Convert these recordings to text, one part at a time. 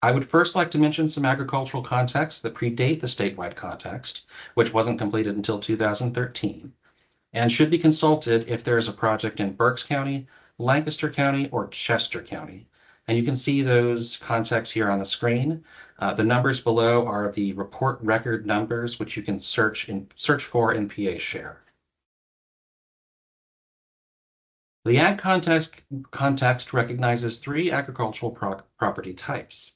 I would first like to mention some agricultural contexts that predate the statewide context, which wasn't completed until 2013, and should be consulted if there is a project in Berks County, Lancaster County, or Chester County. And you can see those contexts here on the screen. The numbers below are the report record numbers, which you can search for in PA Share. The ag context recognizes three agricultural property types.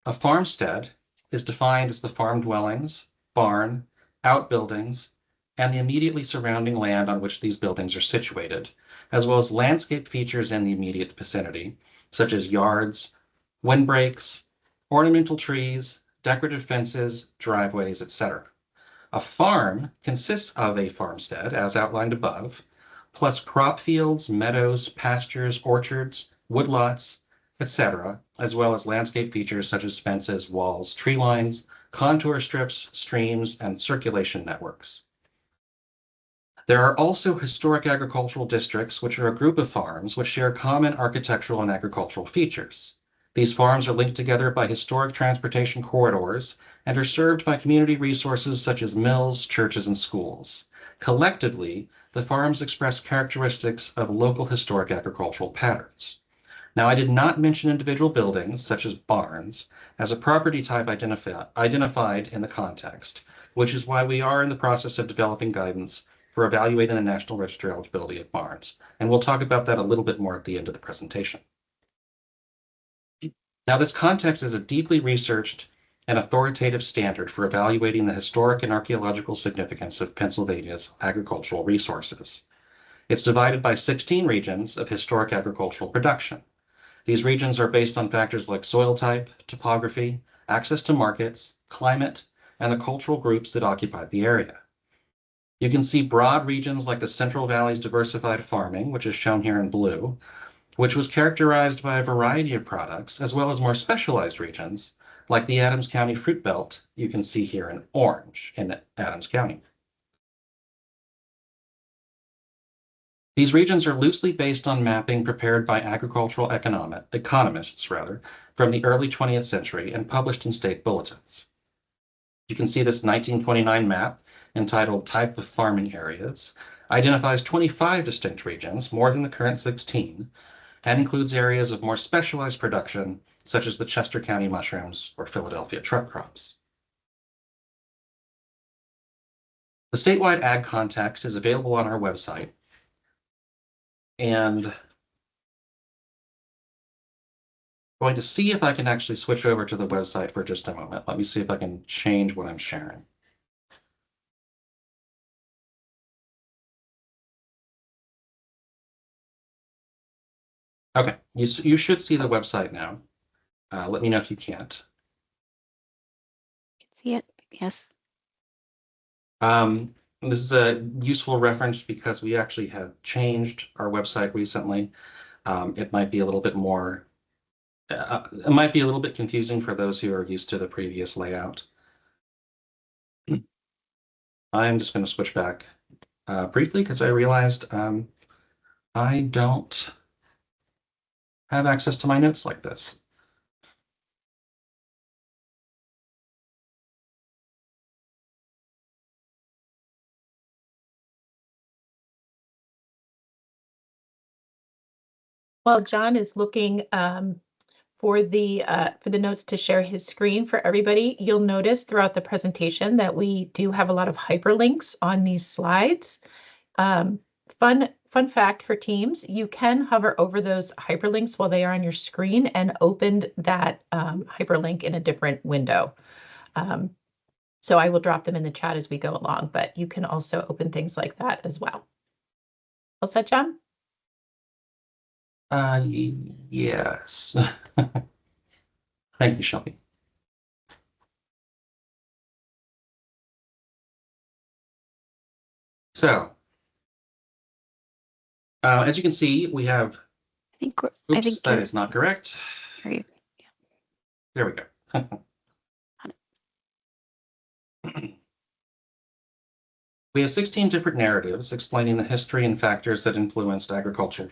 A farmstead is defined as the farm dwellings, barn, outbuildings, and the immediately surrounding land on which these buildings are situated, as well as landscape features in the immediate vicinity, such as yards, windbreaks, ornamental trees, decorative fences, driveways, etc. A farm consists of a farmstead, as outlined above, plus crop fields, meadows, pastures, orchards, woodlots, etc., as well as landscape features such as fences, walls, tree lines, contour strips, streams, and circulation networks. There are also historic agricultural districts, which are a group of farms which share common architectural and agricultural features. These farms are linked together by historic transportation corridors and are served by community resources such as mills, churches, and schools. Collectively, the farms express characteristics of local historic agricultural patterns. Now, I did not mention individual buildings, such as barns, as a property type identified in the context, which is why we are in the process of developing guidance for evaluating the National Register eligibility of barns. And we'll talk about that a little bit more at the end of the presentation. Now, this context is a deeply researched and authoritative standard for evaluating the historic and archaeological significance of Pennsylvania's agricultural resources. It's divided by 16 regions of historic agricultural production. These regions are based on factors like soil type, topography, access to markets, climate, and the cultural groups that occupy the area. You can see broad regions like the Central Valley's diversified farming, which is shown here in blue, which was characterized by a variety of products, as well as more specialized regions, like the Adams County Fruit Belt, you can see here in orange in Adams County. These regions are loosely based on mapping prepared by agricultural economists from the early 20th century and published in state bulletins. You can see this 1929 map entitled Type of Farming Areas identifies 25 distinct regions, more than the current 16, and includes areas of more specialized production, such as the Chester County mushrooms or Philadelphia truck crops. The statewide ag context is available on our website. And I'm going to see if I can actually switch over to the website for just a moment. Let me see if I can change what I'm sharing. Okay, you should see the website now. Let me know if you can't. See it, yes. This is a useful reference because we actually have changed our website recently. It might be a little bit more, it might be a little bit confusing for those who are used to the previous layout. I'm just going to switch back briefly because I realized I don't have access to my notes like this. While John is looking for the notes to share his screen for everybody, you'll notice throughout the presentation that we do have a lot of hyperlinks on these slides. Fun fact for teams, you can hover over those hyperlinks while they are on your screen and open that hyperlink in a different window. So I will drop them in the chat as we go along, but you can also open things like that as well. All set, John? Yes. Thank you, Shelby. So, as you can see, we have. I think that is not correct. Yeah. There we go. We have 16 different narratives explaining the history and factors that influenced agriculture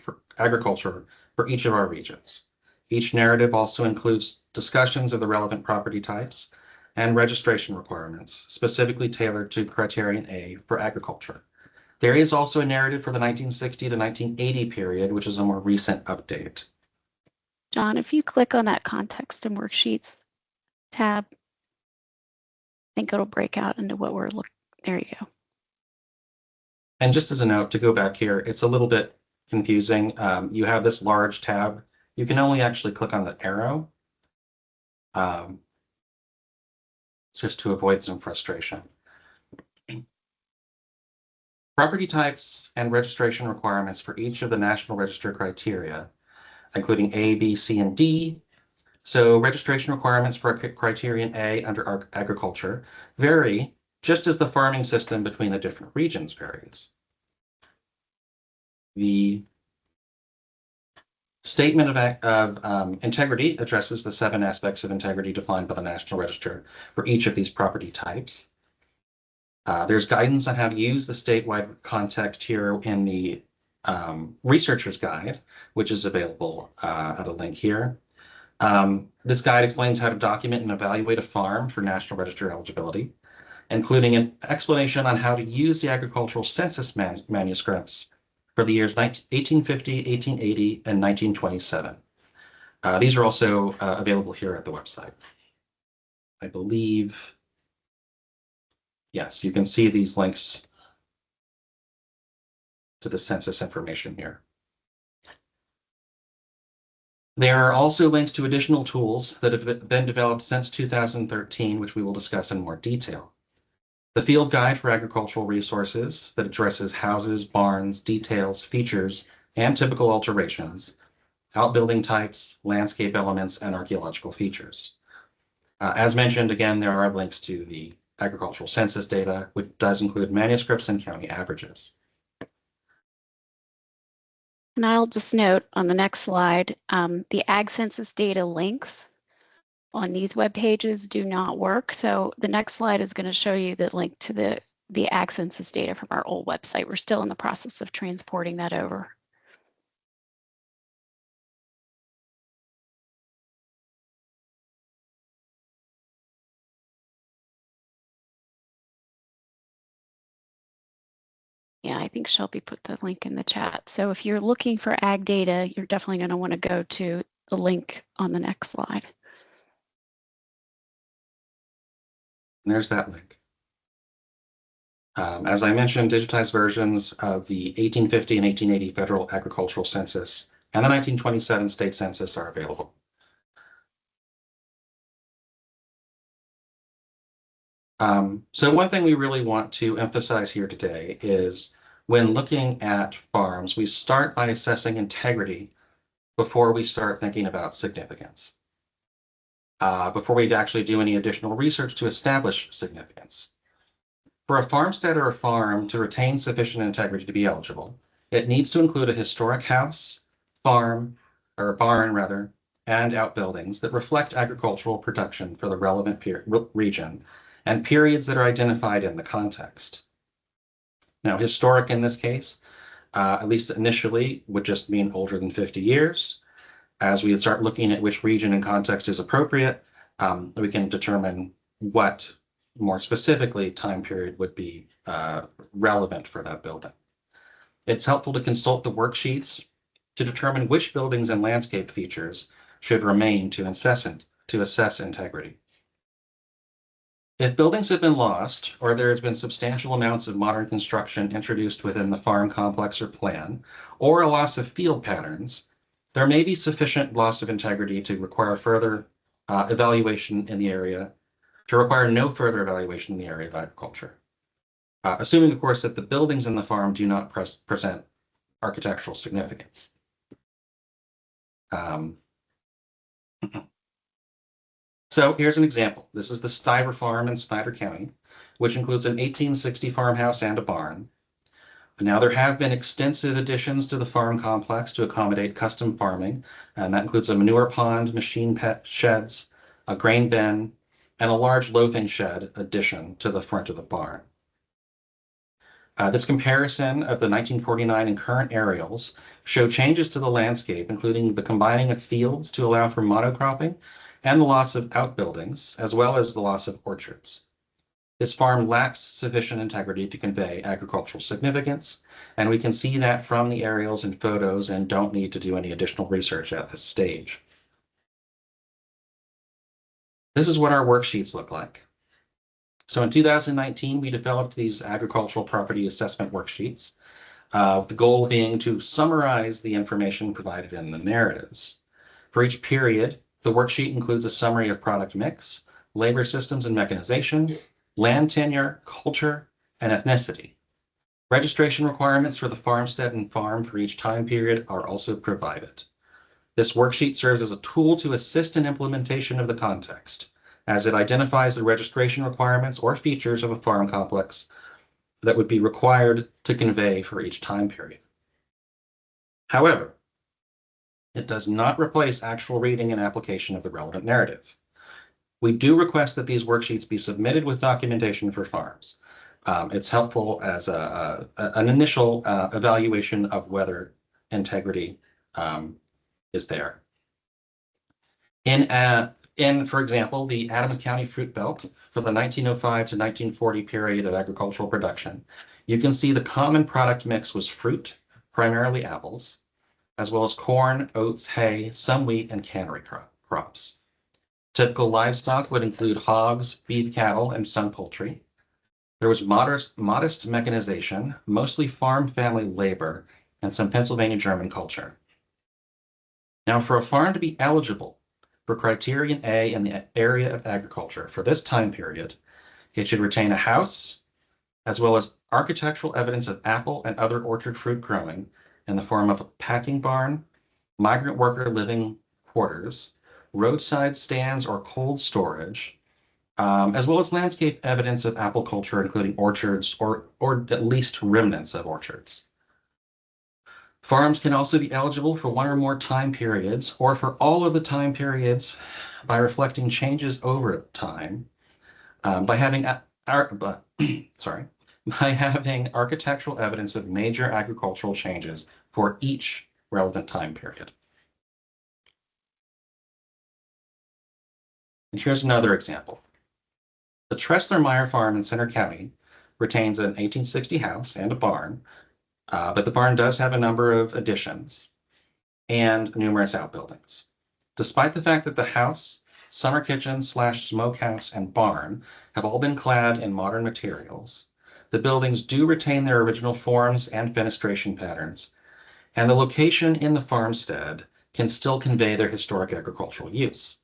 for each of our regions. Each narrative also includes discussions of the relevant property types and registration requirements, specifically tailored to Criterion A for agriculture. There is also a narrative for the 1960 to 1980 period, which is a more recent update. John, if you click on that context and worksheets tab, I think it'll break out into what we're looking. There you go. And just as a note, to go back here, it's a little bit confusing. You have this large tab. You can only actually click on the arrow. Just to avoid some frustration. Property types and registration requirements for each of the National Register criteria, including A, B, C, and D. So registration requirements for Criterion A under agriculture vary just as the farming system between the different regions varies. The statement of integrity addresses the 7 aspects of integrity defined by the National Register for each of these property types. There's guidance on how to use the statewide context here in the Researcher's Guide, which is available at a link here. This guide explains how to document and evaluate a farm for National Register eligibility, including an explanation on how to use the agricultural census manuscripts for the years 1850, 1880, and 1927. These are also available here at the website. I believe, yes, you can see these links to the census information here. There are also links to additional tools that have been developed since 2013, which we will discuss in more detail. The Field Guide for Agricultural Resources that addresses houses, barns, details, features, and typical alterations, outbuilding types, landscape elements, and archaeological features. As mentioned, again, there are links to the agricultural census data, which does include manuscripts and county averages. And I'll just note on the next slide, the Ag Census data links on these web pages do not work. So the next slide is going to show you the link to the Ag Census data from our old website. We're still in the process of transporting that over. Yeah, I think Shelby put the link in the chat. So if you're looking for ag data, you're definitely going to want to go to the link on the next slide. And there's that link. As I mentioned, digitized versions of the 1850 and 1880 Federal Agricultural Census and the 1927 State Census are available. So one thing we really want to emphasize here today is when looking at farms, we start by assessing integrity before we start thinking about significance. Before we actually do any additional research to establish significance. For a farmstead or a farm to retain sufficient integrity to be eligible, it needs to include a historic house, farm, or barn rather, and outbuildings that reflect agricultural production for the relevant region and periods that are identified in the context. Now, historic in this case, at least initially, would just mean older than 50 years. As we start looking at which region and context is appropriate, we can determine what, more specifically, time period would be relevant for that building. It's helpful to consult the worksheets to determine which buildings and landscape features should remain to assess integrity. If buildings have been lost, or there has been substantial amounts of modern construction introduced within the farm complex or plan, or a loss of field patterns, there may be sufficient loss of integrity to require further evaluation in the area, to require no further evaluation in the area of agriculture. Assuming, of course, that the buildings in the farm do not present architectural significance. So here's an example. This is the Stiver Farm in Snyder County, which includes an 1860 farmhouse and a barn. Now, there have been extensive additions to the farm complex to accommodate custom farming, and that includes a manure pond, machine pet sheds, a grain bin, and a large loafing shed addition to the front of the barn. This comparison of the 1949 and current aerials show changes to the landscape, including the combining of fields to allow for monocropping and the loss of outbuildings, as well as the loss of orchards. This farm lacks sufficient integrity to convey agricultural significance, and we can see that from the aerials and photos and don't need to do any additional research at this stage. This is what our worksheets look like. So in 2019, we developed these agricultural property assessment worksheets, the goal being to summarize the information provided in the narratives. For each period, the worksheet includes a summary of product mix, labor systems and mechanization, land tenure, culture, and ethnicity. Registration requirements for the farmstead and farm for each time period are also provided. This worksheet serves as a tool to assist in implementation of the context, as it identifies the registration requirements or features of a farm complex that would be required to convey for each time period. However, it does not replace actual reading and application of the relevant narrative. We do request that these worksheets be submitted with documentation for farms. It's helpful as an initial evaluation of whether integrity is there. In, for example, the Adams County Fruit Belt for the 1905 to 1940 period of agricultural production, you can see the common product mix was fruit, primarily apples, as well as corn, oats, hay, some wheat, and cannery crops. Typical livestock would include hogs, beef cattle, and some poultry. There was modest mechanization, mostly farm family labor, and some Pennsylvania German culture. Now, for a farm to be eligible for criterion A in the area of agriculture for this time period, it should retain a house, as well as architectural evidence of apple and other orchard fruit growing in the form of a packing barn, migrant worker living quarters, roadside stands or cold storage, as well as landscape evidence of apple culture, including orchards or at least remnants of orchards. Farms can also be eligible for one or more time periods or for all of the time periods by reflecting changes over time, by having architectural evidence of major agricultural changes for each relevant time period. And here's another example. The Tressler-Meyer farm in Center County retains an 1860 house and a barn, but the barn does have a number of additions and numerous outbuildings. Despite the fact that the house, summer kitchen / smokehouse, and barn have all been clad in modern materials, the buildings do retain their original forms and fenestration patterns, and the location in the farmstead can still convey their historic agricultural use.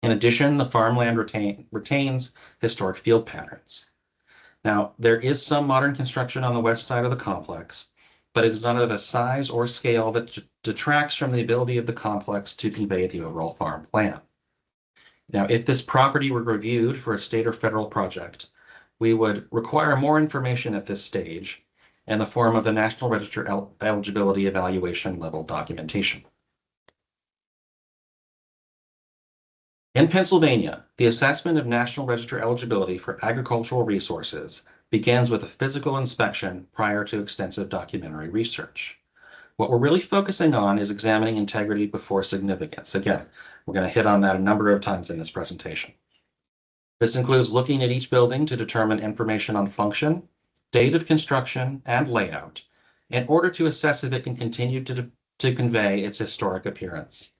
In addition, the farmland retains historic field patterns. Now, there is some modern construction on the west side of the complex, but it is not of a size or scale that detracts from the ability of the complex to convey the overall farm plan. Now, if this property were reviewed for a state or federal project, we would require more information at this stage in the form of the National Register Eligibility Evaluation level documentation. In Pennsylvania, the assessment of National Register eligibility for agricultural resources begins with a physical inspection prior to extensive documentary research. What we're really focusing on is examining integrity before significance. Again, we're going to hit on that a number of times in this presentation. This includes looking at each building to determine information on function, date of construction, and layout in order to assess if it can continue to convey its historic appearance.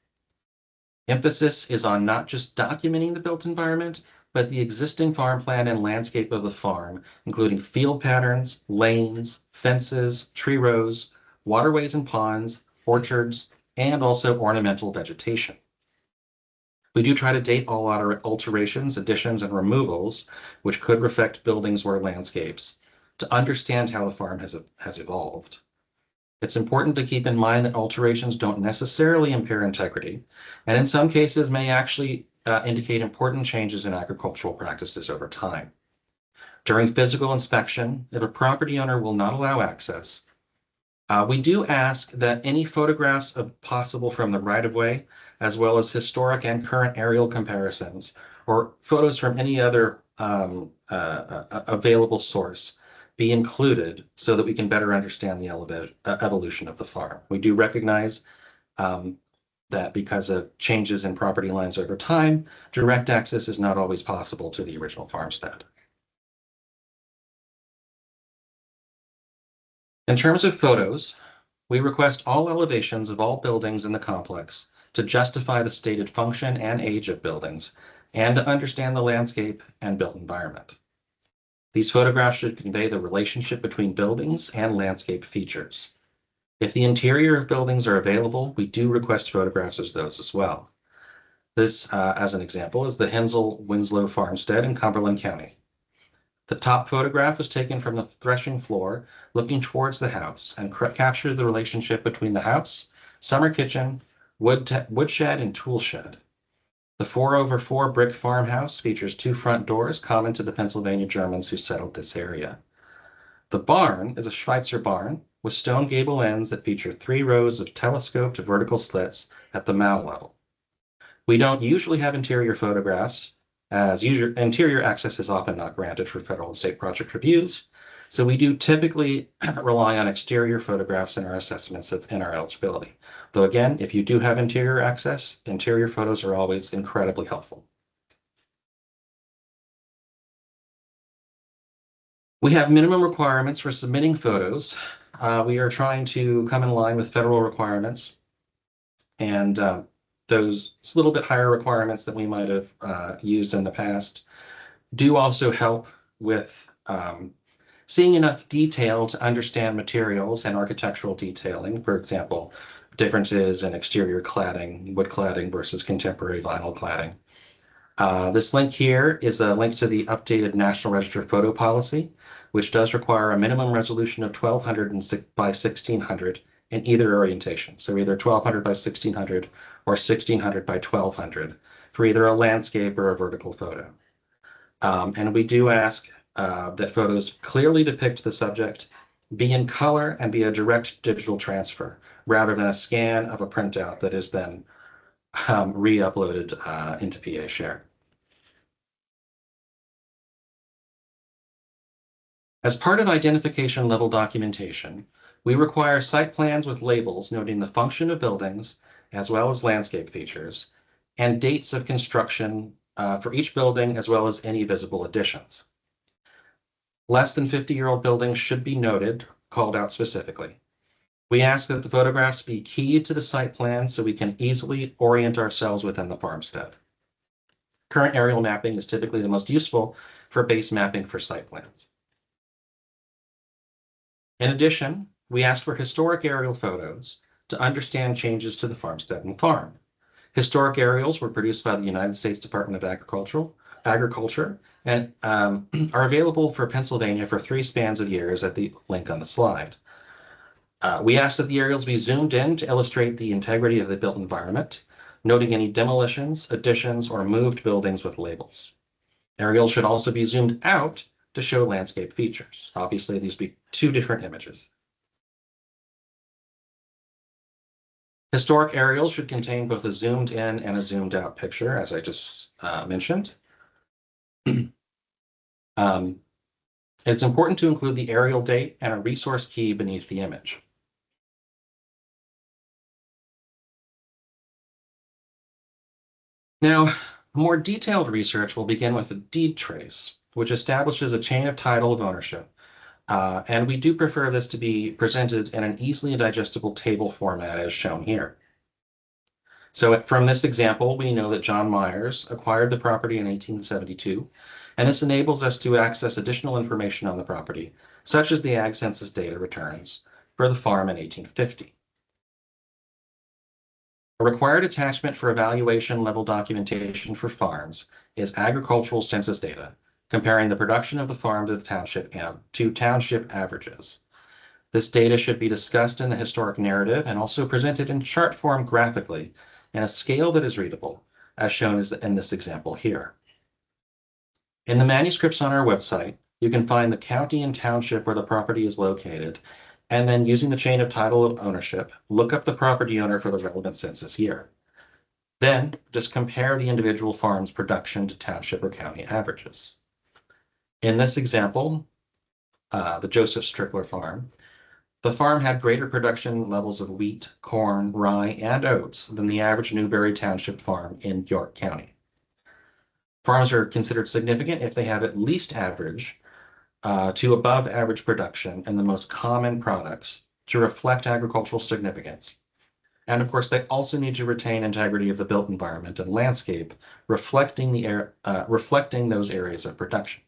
Emphasis is on not just documenting the built environment, but the existing farm plan and landscape of the farm, including field patterns, lanes, fences, tree rows, waterways and ponds, orchards, and also ornamental vegetation. We do try to date all alterations, additions, and removals, which could affect buildings or landscapes, to understand how the farm has evolved. It's important to keep in mind that alterations don't necessarily impair integrity, and in some cases may actually indicate important changes in agricultural practices over time. During physical inspection, if a property owner will not allow access, we do ask that any photographs possible from the right-of-way, as well as historic and current aerial comparisons, or photos from any other available source, be included so that we can better understand the evolution of the farm. We do recognize that because of changes in property lines over time, direct access is not always possible to the original farmstead. In terms of photos, we request all elevations of all buildings in the complex to justify the stated function and age of buildings and to understand the landscape and built environment. These photographs should convey the relationship between buildings and landscape features. If the interior of buildings are available, we do request photographs of those as well. This, as an example, is the Hensel-Winslow Farmstead in Cumberland County. The top photograph was taken from the threshing floor looking towards the house and captured the relationship between the house, summer kitchen, woodshed, and tool shed. The 4/4 brick farmhouse features 2 front doors common to the Pennsylvania Germans who settled this area. The barn is a Schweitzer barn with stone gable ends that feature 3 rows of telescoped vertical slits at the mow level. We don't usually have interior photographs, as interior access is often not granted for federal and state project reviews, so we do typically rely on exterior photographs in our assessments of our eligibility. Though again, if you do have interior access, interior photos are always incredibly helpful. We have minimum requirements for submitting photos. We are trying to come in line with federal requirements, and those little bit higher requirements that we might have used in the past do also help with seeing enough detail to understand materials and architectural detailing. For example, differences in exterior cladding, wood cladding versus contemporary vinyl cladding. This link here is a link to the updated National Register photo policy, which does require a minimum resolution of 1200 by 1600 in either orientation. So either 1200 by 1600 or 1600 by 1200 for either a landscape or a vertical photo. And we do ask that photos clearly depict the subject, be in color, and be a direct digital transfer rather than a scan of a printout that is then re-uploaded into PA Share. As part of identification level documentation, we require site plans with labels noting the function of buildings as well as landscape features and dates of construction for each building as well as any visible additions. Less than 50-year-old buildings should be noted, called out specifically. We ask that the photographs be keyed to the site plan so we can easily orient ourselves within the farmstead. Current aerial mapping is typically the most useful for base mapping for site plans. In addition, we ask for historic aerial photos to understand changes to the farmstead and farm. Historic aerials were produced by the United States Department of Agriculture and are available for Pennsylvania for 3 spans of years at the link on the slide. We ask that the aerials be zoomed in to illustrate the integrity of the built environment, noting any demolitions, additions, or moved buildings with labels. Aerials should also be zoomed out to show landscape features. Obviously, these be 2 different images. Historic aerials should contain both a zoomed in and a zoomed out picture, as I just mentioned. It's important to include the aerial date and a resource key beneath the image. Now, more detailed research will begin with a deed trace, which establishes a chain of title of ownership. And we do prefer this to be presented in an easily digestible table format as shown here. So from this example, we know that John Myers acquired the property in 1872, and this enables us to access additional information on the property, such as the Ag Census data returns for the farm in 1850. A required attachment for evaluation level documentation for farms is agricultural census data, comparing the production of the farm to the township averages. This data should be discussed in the historic narrative and also presented in chart form graphically in a scale that is readable, as shown in this example here. In the manuscripts on our website, you can find the county and township where the property is located, and then using the chain of title of ownership, look up the property owner for the relevant census year. Then just compare the individual farm's production to township or county averages. In this example, the Joseph Strickler farm, the farm had greater production levels of wheat, corn, rye, and oats than the average Newberry Township farm in York County. Farms are considered significant if they have at least average to above average production in the most common products to reflect agricultural significance. And of course, they also need to retain integrity of the built environment and landscape, reflecting those areas of production.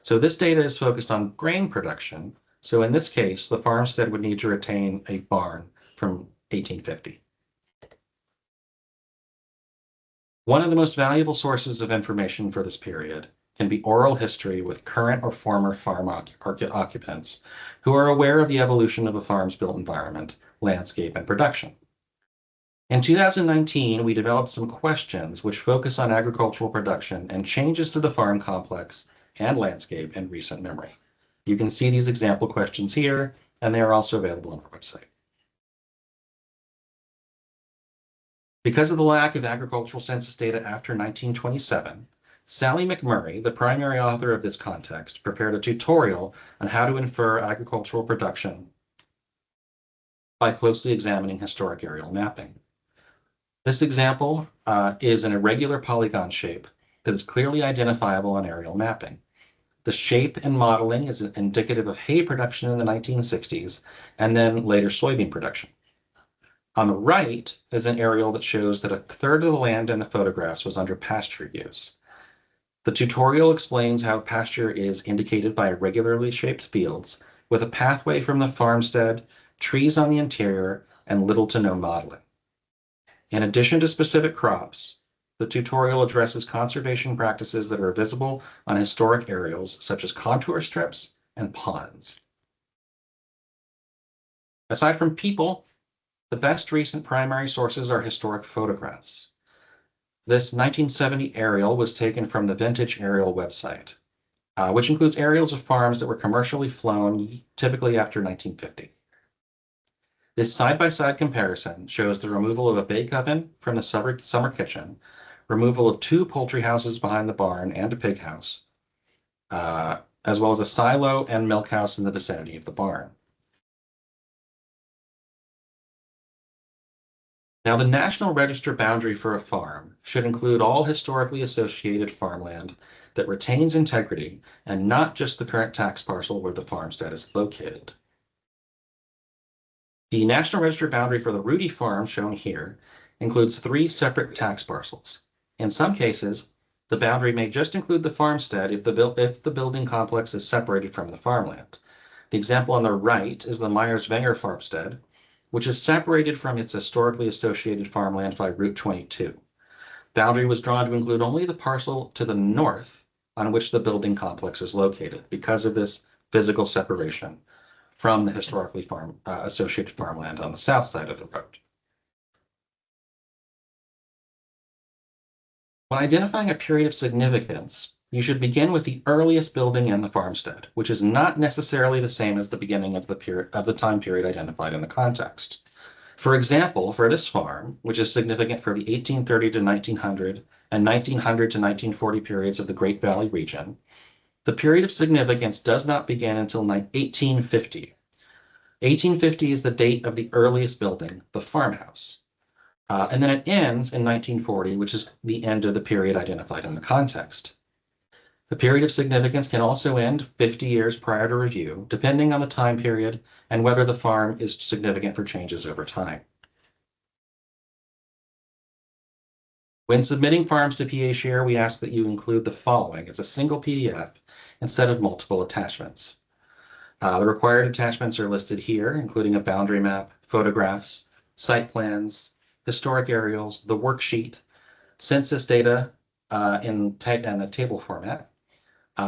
So this data is focused on grain production. So in this case, the farmstead would need to retain a barn from 1850. One of the most valuable sources of information for this period can be oral history with current or former farm occupants who are aware of the evolution of a farm's built environment, landscape, and production. In 2019, we developed some questions which focus on agricultural production and changes to the farm complex and landscape in recent memory. You can see these example questions here, and they are also available on our website. Because of the lack of agricultural census data after 1927, Sally McMurray, the primary author of this context, prepared a tutorial on how to infer agricultural production by closely examining historic aerial mapping. This example is an irregular polygon shape that is clearly identifiable on aerial mapping. The shape and modeling is indicative of hay production in the 1960s and then later soybean production. On the right is an aerial that shows that a third of the land in the photographs was under pasture use. The tutorial explains how pasture is indicated by irregularly shaped fields with a pathway from the farmstead, trees on the interior, and little to no modeling. In addition to specific crops, the tutorial addresses conservation practices that are visible on historic aerials, such as contour strips and ponds. Aside from people, the best recent primary sources are historic photographs. This 1970 aerial was taken from the Vintage Aerial website, which includes aerials of farms that were commercially flown typically after 1950. This side-by-side comparison shows the removal of a bake oven from the summer kitchen, removal of 2 poultry houses behind the barn and a pig house, as well as a silo and milk house in the vicinity of the barn. Now, the National Register boundary for a farm should include all historically associated farmland that retains integrity and not just the current tax parcel where the farmstead is located. The National Register boundary for the Rudy farm, shown here, includes 3 separate tax parcels. In some cases, the boundary may just include the farmstead if the building complex is separated from the farmland. The example on the right is the Myers-Wenger farmstead, which is separated from its historically associated farmland by Route 22. Boundary was drawn to include only the parcel to the north on which the building complex is located because of this physical separation from the historically associated farmland on the south side of the road. When identifying a period of significance, you should begin with the earliest building in the farmstead, which is not necessarily the same as the beginning of the time period identified in the context. For example, for this farm, which is significant for the 1830 to 1900 and 1900 to 1940 periods of the Great Valley region, the period of significance does not begin until 1850. 1850 is the date of the earliest building, the farmhouse. And then it ends in 1940, which is the end of the period identified in the context. The period of significance can also end 50 years prior to review, depending on the time period and whether the farm is significant for changes over time. When submitting farms to PA Share, we ask that you include the following as a single PDF instead of multiple attachments. The required attachments are listed here, including a boundary map, photographs, site plans, historic aerials, the worksheet, census data in the table format,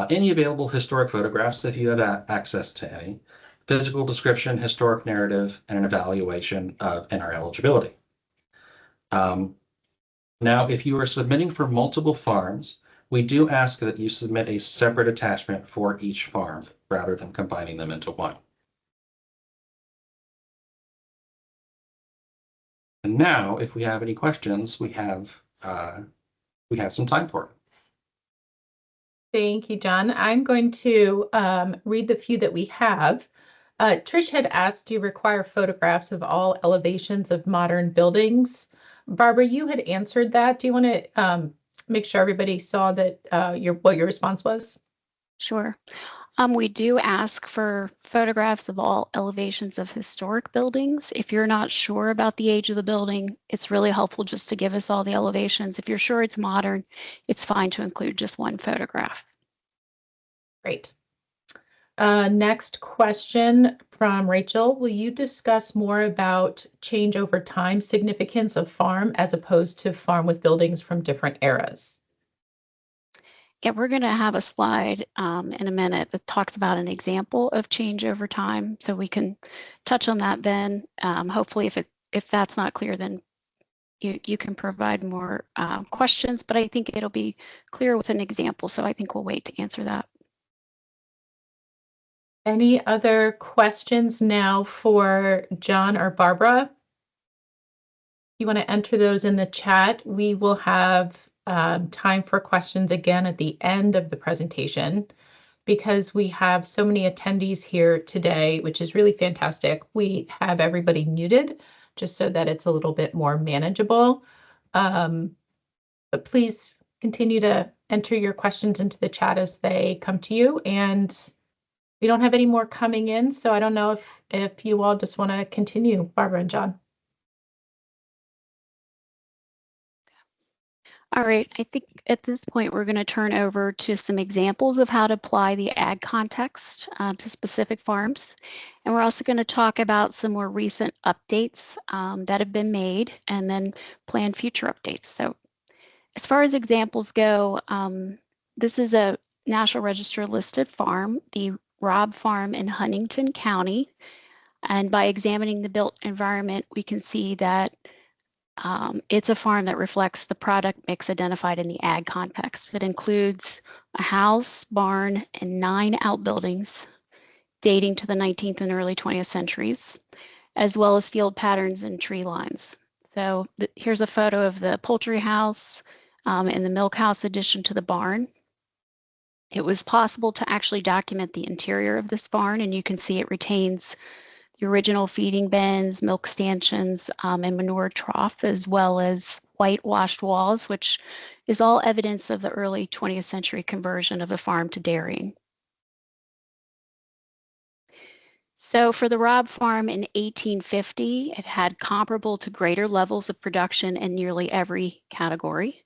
any available historic photographs if you have access to any, physical description, historic narrative, and an evaluation of NR eligibility. Now, if you are submitting for multiple farms, we do ask that you submit a separate attachment for each farm rather than combining them into one. And now, if we have any questions, we have some time for it. Thank you, John. I'm going to read the few that we have. Trish had asked, do you require photographs of all elevations of modern buildings? Barbara, you had answered that. Do you want to make sure everybody saw that what your response was? Sure. We do ask for photographs of all elevations of historic buildings. If you're not sure about the age of the building, it's really helpful just to give us all the elevations. If you're sure it's modern, it's fine to include just one photograph. Great. Next question from Rachel. Will you discuss more about change over time significance of farm as opposed to farm with buildings from different eras? Yeah, we're going to have a slide in a minute that talks about an example of change over time, so we can touch on that then. Hopefully, if that's not clear, then you can provide more questions, but I think it'll be clear with an example, so I think we'll wait to answer that. Any other questions now for John or Barbara? You want to enter those in the chat. We will have time for questions again at the end of the presentation because we have so many attendees here today, which is really fantastic. We have everybody muted just so that it's a little bit more manageable. But please continue to enter your questions into the chat as they come to you. And we don't have any more coming in, so I don't know if you all just want to continue, Barbara and John. All right, I think at this point we're going to turn over to some examples of how to apply the ag context to specific farms. And we're also going to talk about some more recent updates that have been made and then plan future updates. So as far as examples go, this is a National Register listed farm, the Robb Farm in Huntington County. And by examining the built environment, we can see that it's a farm that reflects the product mix identified in the ag context. It includes a house, barn, and 9 outbuildings dating to the 19th and early 20th centuries, as well as field patterns and tree lines. So here's a photo of the poultry house and the milk house addition to the barn. It was possible to actually document the interior of this barn, and you can see it retains the original feeding bins, milk stanchions, and manure trough, as well as whitewashed walls, which is all evidence of the early 20th century conversion of the farm to dairying. So for the Robb Farm in 1850, it had comparable to greater levels of production in nearly every category.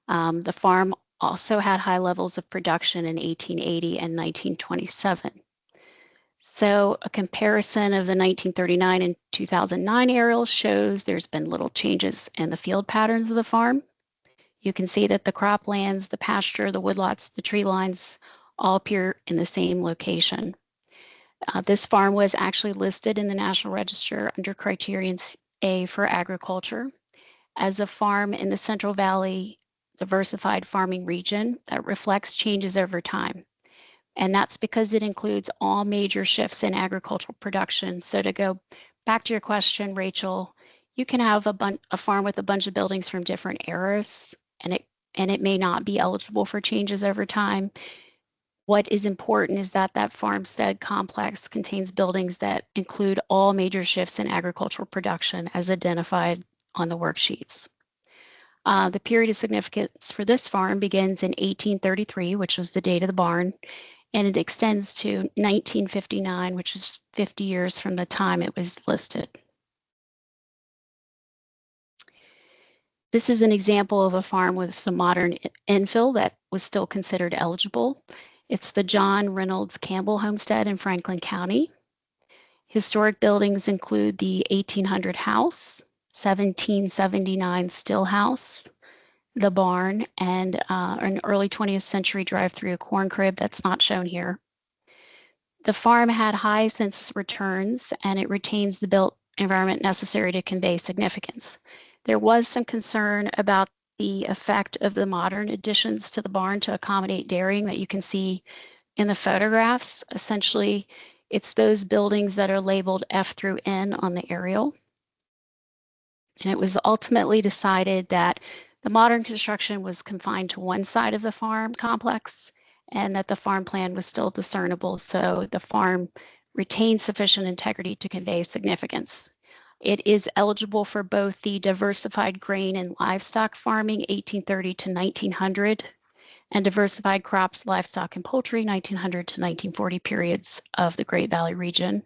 The farm also had high levels of production in 1880 and 1927. So a comparison of the 1939 and 2009 aerials shows there's been little changes in the field patterns of the farm. You can see that the croplands, the pasture, the woodlots, the tree lines all appear in the same location. This farm was actually listed in the National Register under Criterion A for agriculture as a farm in the Central Valley diversified farming region that reflects changes over time. And that's because it includes all major shifts in agricultural production. So to go back to your question, Rachel, you can have a farm with a bunch of buildings from different eras, and it may not be eligible for changes over time. What is important is that that farmstead complex contains buildings that include all major shifts in agricultural production as identified on the worksheets. The period of significance for this farm begins in 1833, which was the date of the barn, and it extends to 1959, which is 50 years from the time it was listed. This is an example of a farm with some modern infill that was still considered eligible. It's the John Reynolds Campbell Homestead in Franklin County. Historic buildings include the 1800 house, 1779 still house, the barn, and an early 20th century drive-through corn crib that's not shown here. The farm had high census returns, and it retains the built environment necessary to convey significance. There was some concern about the effect of the modern additions to the barn to accommodate dairying that you can see in the photographs. Essentially, it's those buildings that are labeled F through N on the aerial. And it was ultimately decided that the modern construction was confined to one side of the farm complex, and that the farm plan was still discernible, so the farm retained sufficient integrity to convey significance. It is eligible for both the diversified grain and livestock farming 1830 to 1900 and diversified crops, livestock, and poultry 1900 to 1940 periods of the Great Valley region.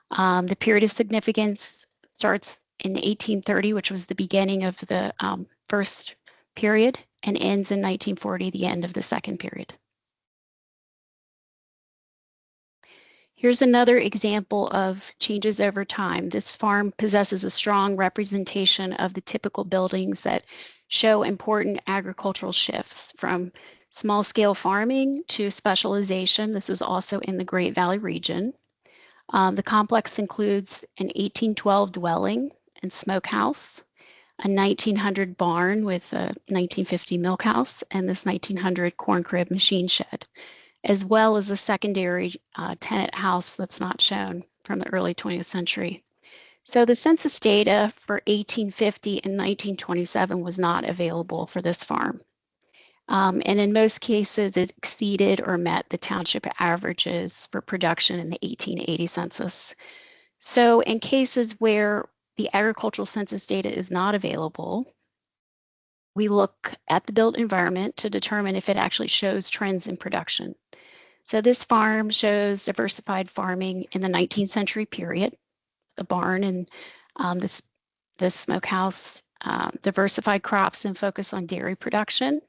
The period of significance starts in 1830, which was the beginning of the first period, and ends in 1940, the end of the second period. Here's another example of changes over time. This farm possesses a strong representation of the typical buildings that show important agricultural shifts from small-scale farming to specialization. This is also in the Great Valley region. The complex includes an 1812 dwelling and smokehouse, a 1900 barn with a 1950 milk house, and this 1900 corn crib machine shed, as well as a secondary tenant house that's not shown from the early 20th century. So the census data for 1850 and 1927 was not available for this farm. And in most cases, it exceeded or met the township averages for production in the 1880 census. So in cases where the agricultural census data is not available, we look at the built environment to determine if it actually shows trends in production. So this farm shows diversified farming in the 19th century period, the barn and this smokehouse, diversified crops and focus on dairy production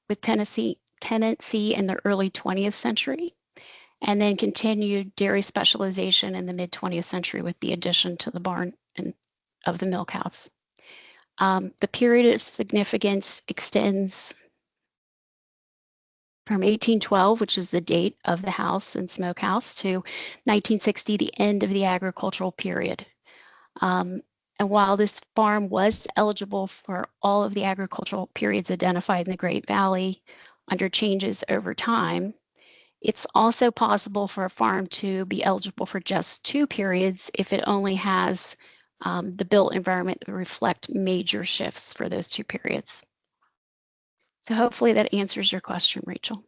with tenancy in the early 20th century, and then continued dairy specialization in the mid 20th century with the addition to the barn and of the milk house. The period of significance extends from 1812, which is the date of the house and smokehouse, to 1960, the end of the agricultural period. And while this farm was eligible for all of the agricultural periods identified in the Great Valley under changes over time, it's also possible for a farm to be eligible for just 2 periods if it only has the built environment that reflect major shifts for those 2 periods. So hopefully that answers your question, Rachel.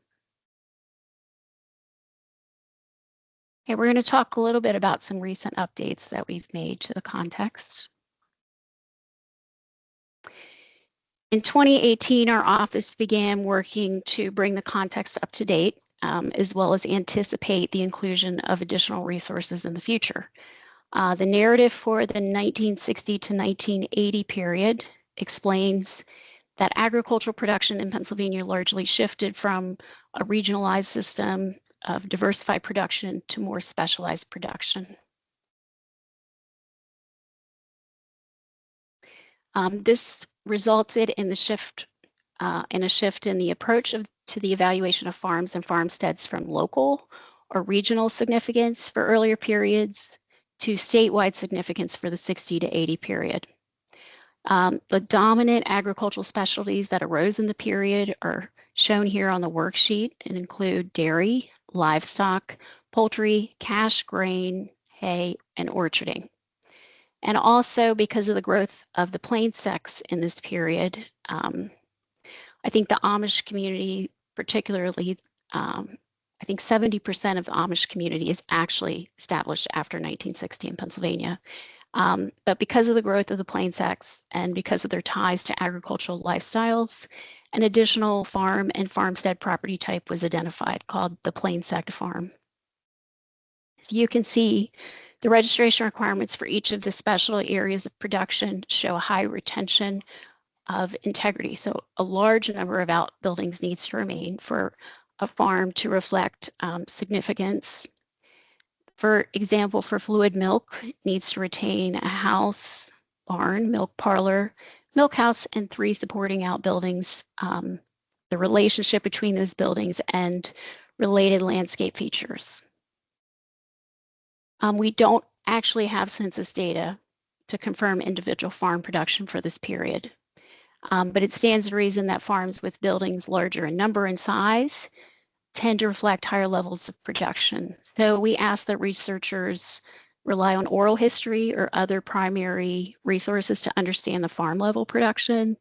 Okay, we're going to talk a little bit about some recent updates that we've made to the context. In 2018, our office began working to bring the context up to date, as well as anticipate the inclusion of additional resources in the future. The narrative for the 1960 to 1980 period explains that agricultural production in Pennsylvania largely shifted from a regionalized system of diversified production to more specialized production. This resulted in the shift in the approach to the evaluation of farms and farmsteads from local or regional significance for earlier periods to statewide significance for the 60 to 80 period. The dominant agricultural specialties that arose in the period are shown here on the worksheet and include dairy, livestock, poultry, cash grain, hay, and orcharding. And also because of the growth of the plain sects in this period, I think the Amish community, particularly, I think 70% of the Amish community is actually established after 1960 in Pennsylvania. But because of the growth of the plain sects and because of their ties to agricultural lifestyles, an additional farm and farmstead property type was identified called the plain sect farm. So you can see the registration requirements for each of the special areas of production show a high retention of integrity. So a large number of outbuildings needs to remain for a farm to reflect significance. For example, for fluid milk, it needs to retain a house, barn, milk parlor, milk house, and 3 supporting outbuildings. The relationship between those buildings and related landscape features. We don't actually have census data to confirm individual farm production for this period, but it stands to reason that farms with buildings larger in number and size tend to reflect higher levels of production. So we ask that researchers rely on oral history or other primary resources to understand the farm level production.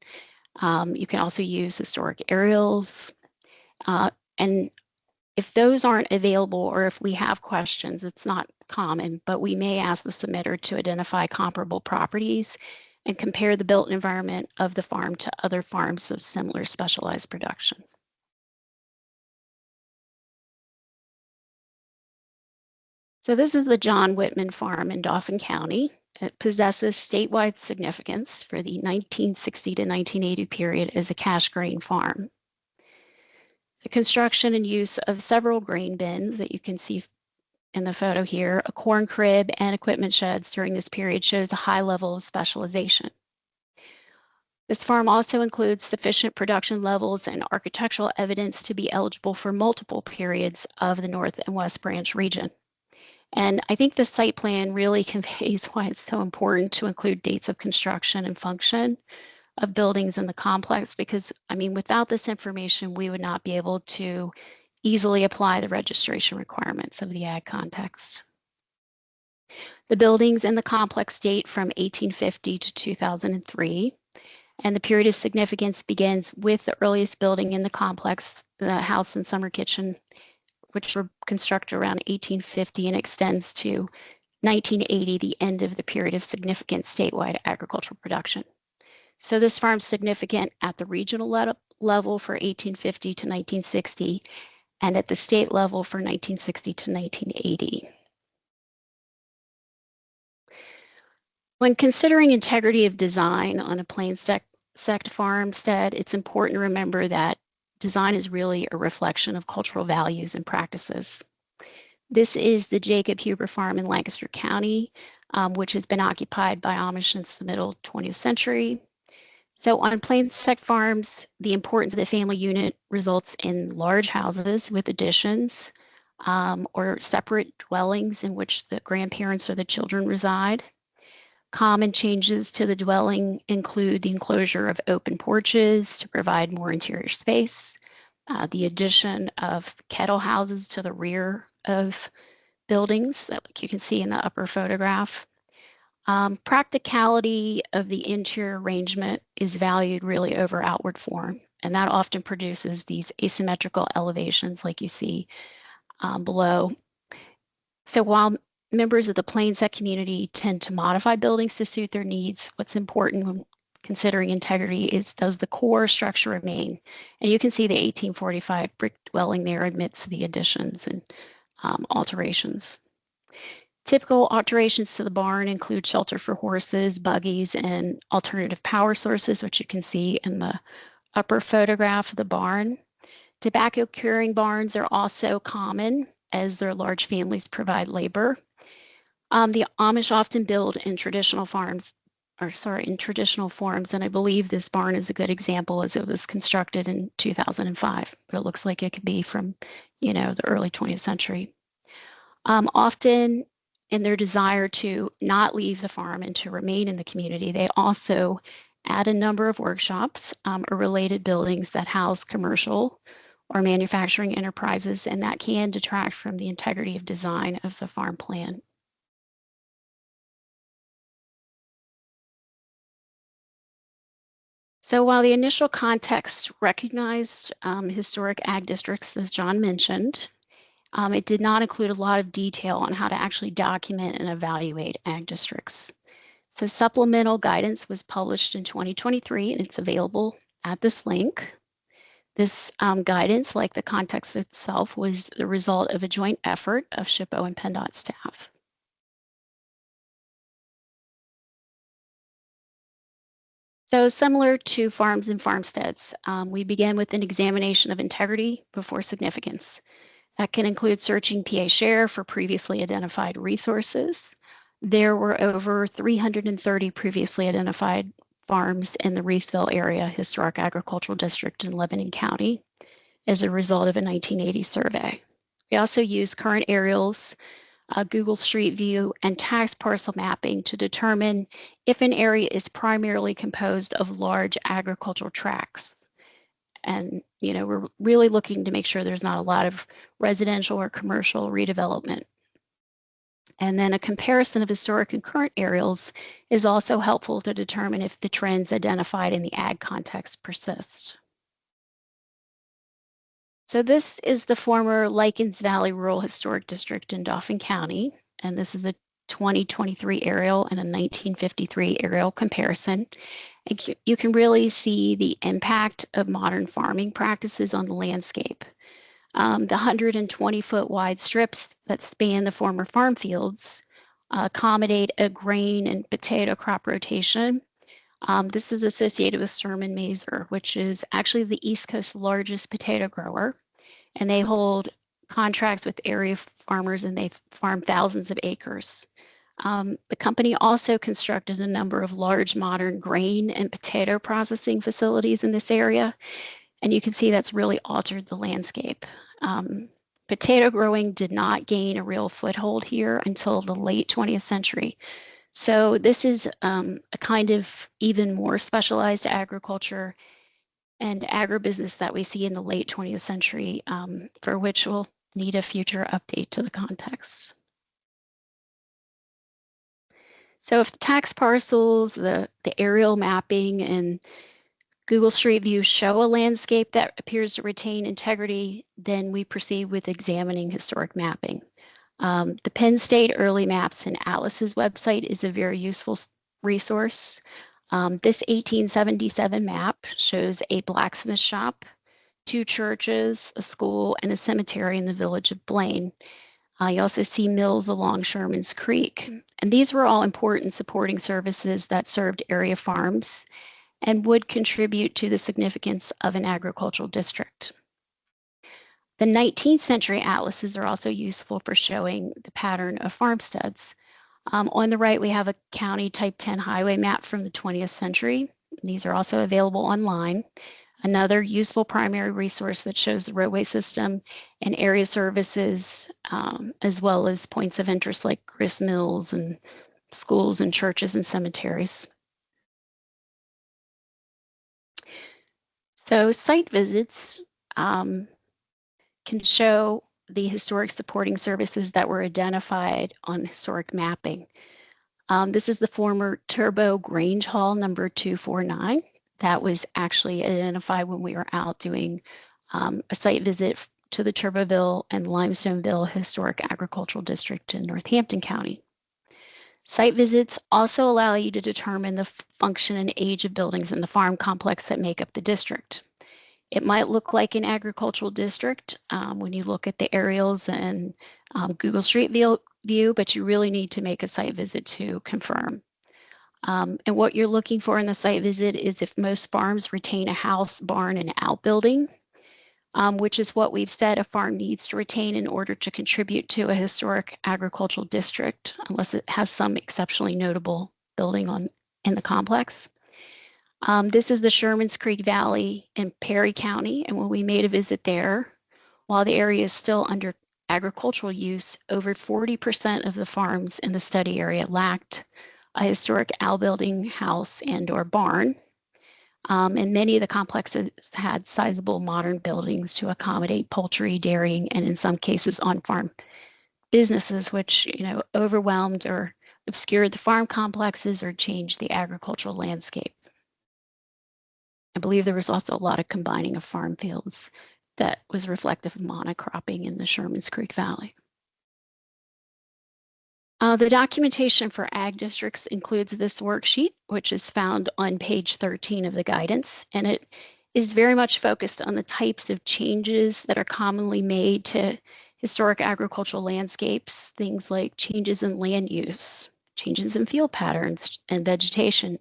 You can also use historic aerials. And If those aren't available or if we have questions, it's not common, but we may ask the submitter to identify comparable properties and compare the built environment of the farm to other farms of similar specialized production. So this is the John Whitman Farm in Dauphin County. It possesses statewide significance for the 1960 to 1980 period as a cash grain farm. The construction and use of several grain bins that you can see in the photo here, a corn crib and equipment sheds during this period shows a high level of specialization. This farm also includes sufficient production levels and architectural evidence to be eligible for multiple periods of the North and West Branch region. And I think the site plan really conveys why it's so important to include dates of construction and function of buildings in the complex, because, I mean, without this information, we would not be able to easily apply the registration requirements of the ag context. The buildings in the complex date from 1850 to 2003, and the period of significance begins with the earliest building in the complex, the house and summer kitchen, which were constructed around 1850 and extends to 1980, the end of the period of significant statewide agricultural production. So this farm's significant at the regional level for 1850 to 1960, and at the state level for 1960 to 1980. When considering integrity of design on a plain sect farmstead, it's important to remember that design is really a reflection of cultural values and practices. This is the Jacob Huber Farm in Lancaster County, which has been occupied by Amish since the middle 20th century. So on plain sect farms, the importance of the family unit results in large houses with additions or separate dwellings in which the grandparents or the children reside. Common changes to the dwelling include the enclosure of open porches to provide more interior space, the addition of kettle houses to the rear of buildings, like you can see in the upper photograph. Practicality of the interior arrangement is valued really over outward form, and that often produces these asymmetrical elevations like you see below. So while members of the plain sect community tend to modify buildings to suit their needs, what's important when considering integrity is, does the core structure remain? And you can see the 1845 brick dwelling there amidst the additions and alterations. Typical alterations to the barn include shelter for horses, buggies, and alternative power sources, which you can see in the upper photograph of the barn. Tobacco curing barns are also common as their large families provide labor. The Amish often build in traditional forms, and I believe this barn is a good example as it was constructed in 2005, but it looks like it could be from, the early 20th century. Often in their desire to not leave the farm and to remain in the community, they also add a number of workshops or related buildings that house commercial or manufacturing enterprises, and that can detract from the integrity of design of the farm plan. So while the initial context recognized historic ag districts, as John mentioned, it did not include a lot of detail on how to actually document and evaluate ag districts. So supplemental guidance was published in 2023, and it's available at this link. This guidance, like the context itself, was the result of a joint effort of SHPO and PennDOT staff. So similar to farms and farmsteads, we began with an examination of integrity before significance. That can include searching PA Share for previously identified resources. There were over 330 previously identified farms in the Reeseville area historic agricultural district in Lebanon County as a result of a 1980 survey. We also used current aerials, Google Street View, and tax parcel mapping to determine if an area is primarily composed of large agricultural tracts. And, we're really looking to make sure there's not a lot of residential or commercial redevelopment. And then a comparison of historic and current aerials is also helpful to determine if the trends identified in the ag context persist. So this is the former Likens Valley Rural Historic District in Dauphin County, and this is a 2023 aerial and a 1953 aerial comparison. And you can really see the impact of modern farming practices on the landscape. The 120-foot wide strips that span the former farm fields accommodate a grain and potato crop rotation. This is associated with Sherman Mazer, which is actually the East Coast's largest potato grower, and they hold contracts with area farmers and they farm thousands of acres. The company also constructed a number of large modern grain and potato processing facilities in this area, and you can see that's really altered the landscape. Potato growing did not gain a real foothold here until the late 20th century. So this is a kind of even more specialized agriculture and agribusiness that we see in the late 20th century, for which we'll need a future update to the context. So if the tax parcels, the aerial mapping, and Google Street View show a landscape that appears to retain integrity, then we proceed with examining historic mapping. The Penn State Early Maps and Atlas's website is a very useful resource. This 1877 map shows a blacksmith shop, 2 churches, a school, and a cemetery in the village of Blaine. You also see mills along Sherman's Creek. And these were all important supporting services that served area farms and would contribute to the significance of an agricultural district. The 19th century atlases are also useful for showing the pattern of farmsteads. On the right, we have a county type 10 highway map from the 20th century. These are also available online. Another useful primary resource that shows the roadway system and area services, as well as points of interest like grist mills and schools and churches and cemeteries. So site visits can show the historic supporting services that were identified on historic mapping. This is the former Turbo Grange Hall number 249. That was actually identified when we were out doing a site visit to the Turboville and Limestoneville Historic Agricultural District in Northampton County. Site visits also allow you to determine the function and age of buildings in the farm complex that make up the district. It might look like an agricultural district when you look at the aerials and Google Street View, but you really need to make a site visit to confirm. And what you're looking for in the site visit is if most farms retain a house, barn, and outbuilding, which is what we've said a farm needs to retain in order to contribute to a historic agricultural district, unless it has some exceptionally notable building in the complex. This is the Sherman's Creek Valley in Perry County, and when we made a visit there, while the area is still under agricultural use, over 40% of the farms in the study area lacked a historic outbuilding, house, and/or barn. And many of the complexes had sizable modern buildings to accommodate poultry, dairying, and in some cases on-farm businesses, which overwhelmed or obscured the farm complexes or changed the agricultural landscape. I believe there was also a lot of combining of farm fields that was reflective of monocropping in the Sherman's Creek Valley. The documentation for ag districts includes this worksheet, which is found on page 13 of the guidance, and it is very much focused on the types of changes that are commonly made to historic agricultural landscapes, things like changes in land use, changes in field patterns and vegetation,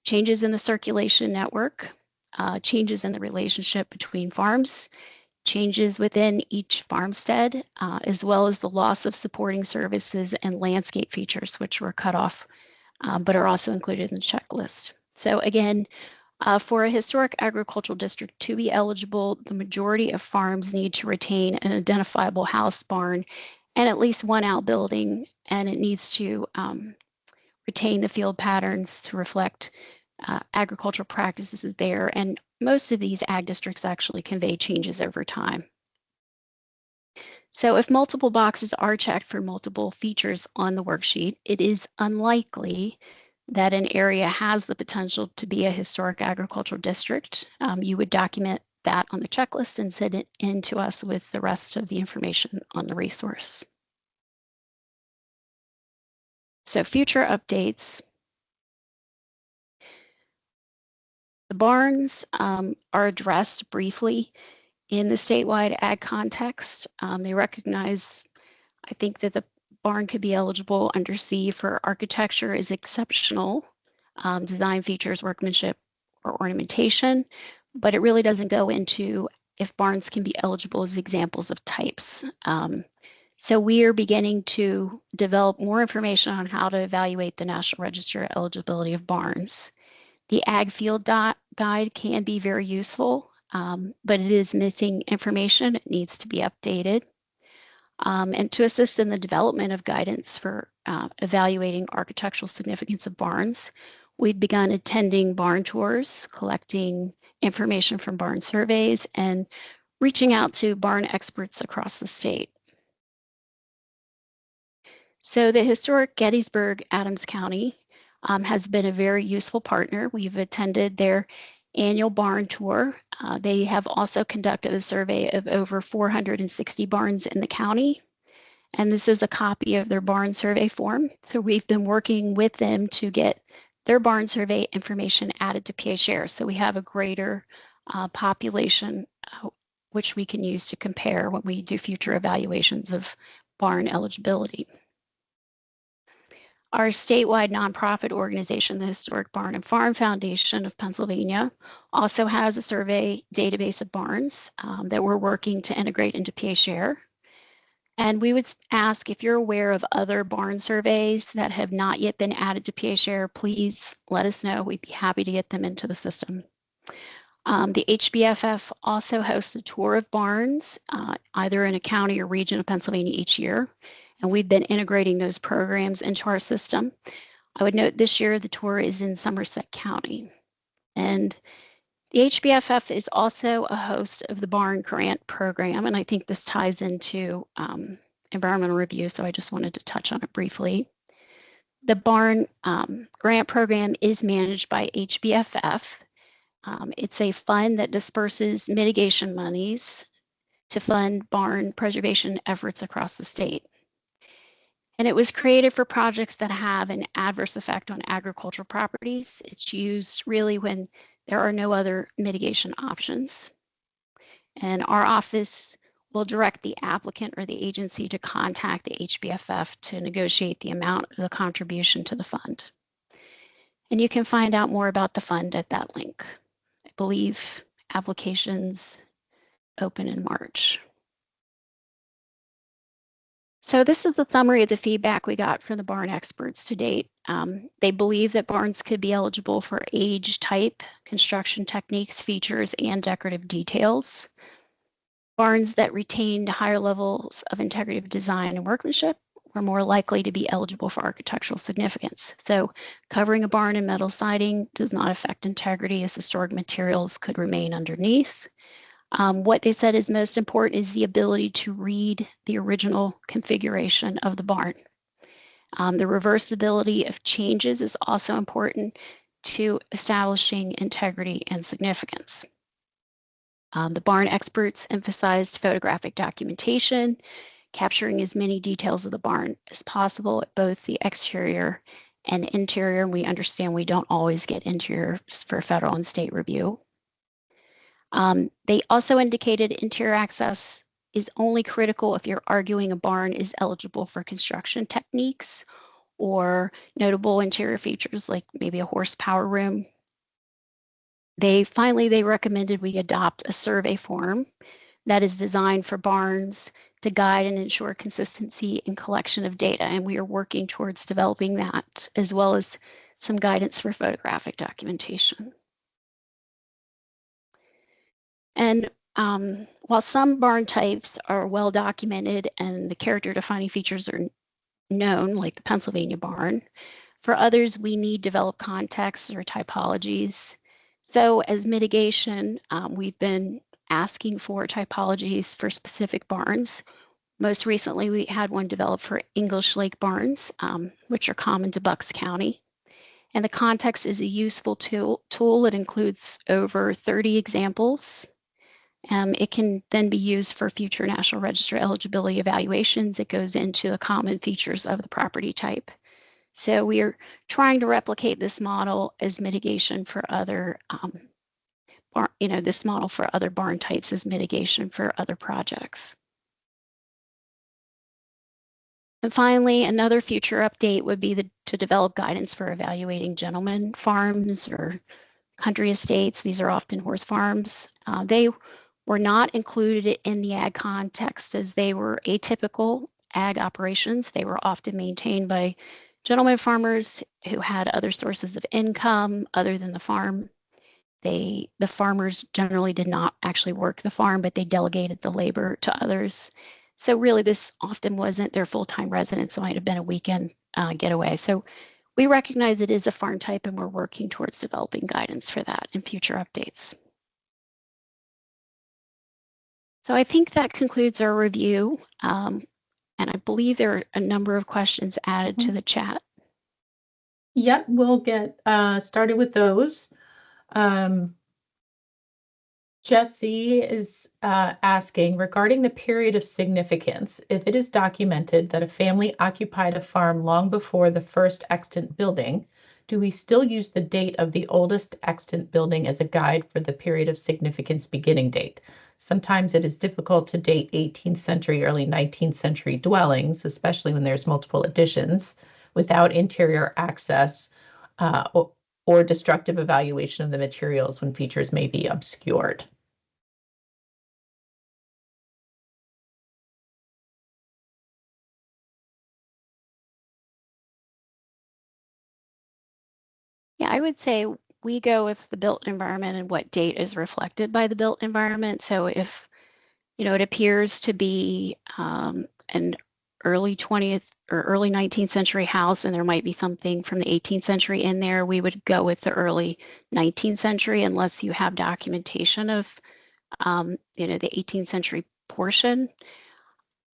changes in the circulation network, changes in the relationship between farms, changes within each farmstead, as well as the loss of supporting services and landscape features, which were cut off, but are also included in the checklist. So again, for a historic agricultural district to be eligible, the majority of farms need to retain an identifiable house, barn, and at least one outbuilding, and it needs to retain the field patterns to reflect agricultural practices there, and most of these ag districts actually convey changes over time. So if multiple boxes are checked for multiple features on the worksheet, it is unlikely that an area has the potential to be a historic agricultural district. You would document that on the checklist and send it in to us with the rest of the information on the resource. So future updates. The barns are addressed briefly in the statewide ag context. They recognize, I think, that the barn could be eligible under C for architecture is exceptional, design features, workmanship, or ornamentation, but it really doesn't go into if barns can be eligible as examples of types. So we are beginning to develop more information on how to evaluate the National Register eligibility of barns. The Ag Field Guide can be very useful, but it is missing information. It needs to be updated. And to assist in the development of guidance for evaluating architectural significance of barns, we've begun attending barn tours, collecting information from barn surveys, and reaching out to barn experts across the state. So the historic Gettysburg, Adams County has been a very useful partner. We've attended their annual barn tour. They have also conducted a survey of over 460 barns in the county. And this is a copy of their barn survey form. So we've been working with them to get their barn survey information added to PA Share. So we have a greater population which we can use to compare when we do future evaluations of barn eligibility. Our statewide nonprofit organization, the Historic Barn and Farm Foundation of Pennsylvania, also has a survey database of barns that we're working to integrate into PA Share. And we would ask if you're aware of other barn surveys that have not yet been added to PA Share, please let us know. We'd be happy to get them into the system. The HBFF also hosts a tour of barns, either in a county or region of Pennsylvania each year. And we've been integrating those programs into our system. I would note this year the tour is in Somerset County. And the HBFF is also a host of the Barn Grant Program, and I think this ties into environmental review, so I just wanted to touch on it briefly. The Barn Grant Program is managed by HBFF. It's a fund that disperses mitigation monies to fund barn preservation efforts across the state. And it was created for projects that have an adverse effect on agricultural properties. It's used really when there are no other mitigation options. And our office will direct the applicant or the agency to contact the HBFF to negotiate the amount of the contribution to the fund. And you can find out more about the fund at that link. I believe applications open in March. So this is a summary of the feedback we got from the barn experts to date. They believe that barns could be eligible for age, type, construction techniques, features, and decorative details. Barns that retained higher levels of integrity of design and workmanship were more likely to be eligible for architectural significance. So covering a barn in metal siding does not affect integrity, as historic materials could remain underneath. What they said is most important is the ability to read the original configuration of the barn. The reversibility of changes is also important to establishing integrity and significance. The barn experts emphasized photographic documentation, capturing as many details of the barn as possible at both the exterior and interior. And we understand we don't always get interior for federal and state review. They also indicated interior access is only critical if you're arguing a barn is eligible for construction techniques or notable interior features like maybe a horsepower room. They recommended we adopt a survey form that is designed for barns to guide and ensure consistency in collection of data. And we are working towards developing that, as well as some guidance for photographic documentation. And while some barn types are well documented and the character defining features are known, like the Pennsylvania barn, for others, we need developed contexts or typologies. So as mitigation, we've been asking for typologies for specific barns. Most recently, we had one developed for English Lake barns, which are common to Bucks County. And the context is a useful tool. It includes over 30 examples It can then be used for future National Register eligibility evaluations. It goes into the common features of the property type. So we are trying to replicate this model as mitigation for other, this model for other barn types as mitigation for other projects. And finally, another future update would be to develop guidance for evaluating gentleman farms or country estates. These are often horse farms. They were not included in the ag context as they were atypical ag operations. They were often maintained by gentleman farmers who had other sources of income other than the farm. The farmers generally did not actually work the farm, but they delegated the labor to others. So really, this often wasn't their full-time residence. It might have been a weekend getaway. So we recognize it is a farm type, and we're working towards developing guidance for that in future updates. So I think that concludes our review. And I believe there are a number of questions added to the chat. Yep, we'll get started with those. Jesse is asking regarding the period of significance, if it is documented that a family occupied a farm long before the first extant building, do we still use the date of the oldest extant building as a guide for the period of significance beginning date? Sometimes it is difficult to date 18th century, early 19th century dwellings, especially when there's multiple additions, without interior access or destructive evaluation of the materials when features may be obscured. Yeah, I would say we go with the built environment and what date is reflected by the built environment. So if, it appears to be an early 20th or early 19th century house, and there might be something from the 18th century in there, we would go with the early 19th century unless you have documentation of, the 18th century portion.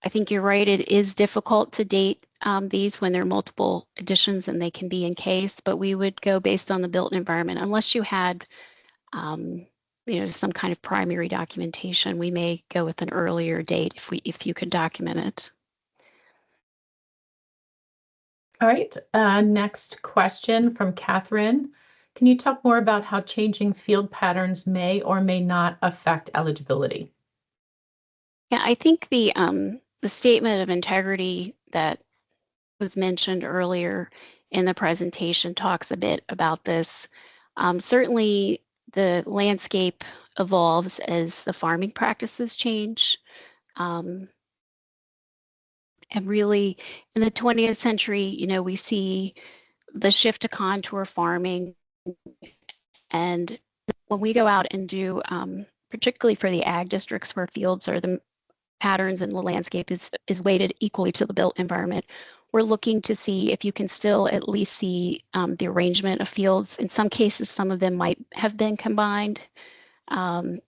I think you're right. It is difficult to date these when there are multiple editions and they can be encased, but we would go based on the built environment. Unless you had, some kind of primary documentation, we may go with an earlier date if you could document it. All right. Next question from Catherine. Can you talk more about how changing field patterns may or may not affect eligibility? Yeah, I think the statement of integrity that was mentioned earlier in the presentation talks a bit about this. Certainly, the landscape evolves as the farming practices change. And really, in the 20th century, we see the shift to contour farming. And when we go out and do, particularly for the ag districts where fields are the patterns and the landscape is weighted equally to the built environment, we're looking to see if you can still at least see the arrangement of fields. In some cases, some of them might have been combined, to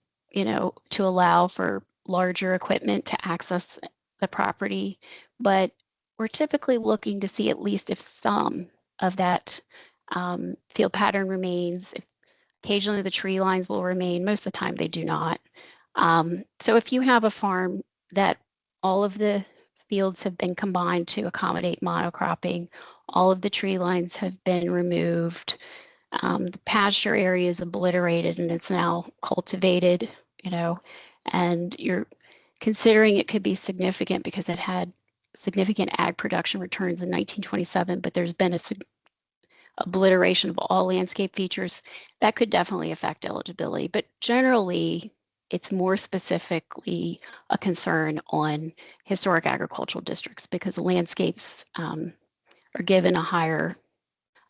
allow for larger equipment to access the property. But we're typically looking to see at least if some of that field pattern remains. Occasionally the tree lines will remain. Most of the time they do not. So if you have a farm that all of the fields have been combined to accommodate monocropping, all of the tree lines have been removed, the pasture area is obliterated and it's now cultivated, and you're considering it could be significant because it had significant ag production returns in 1927, but there's been a obliteration of all landscape features, that could definitely affect eligibility. But generally, it's more specifically a concern on historic agricultural districts because the landscapes are given a higher,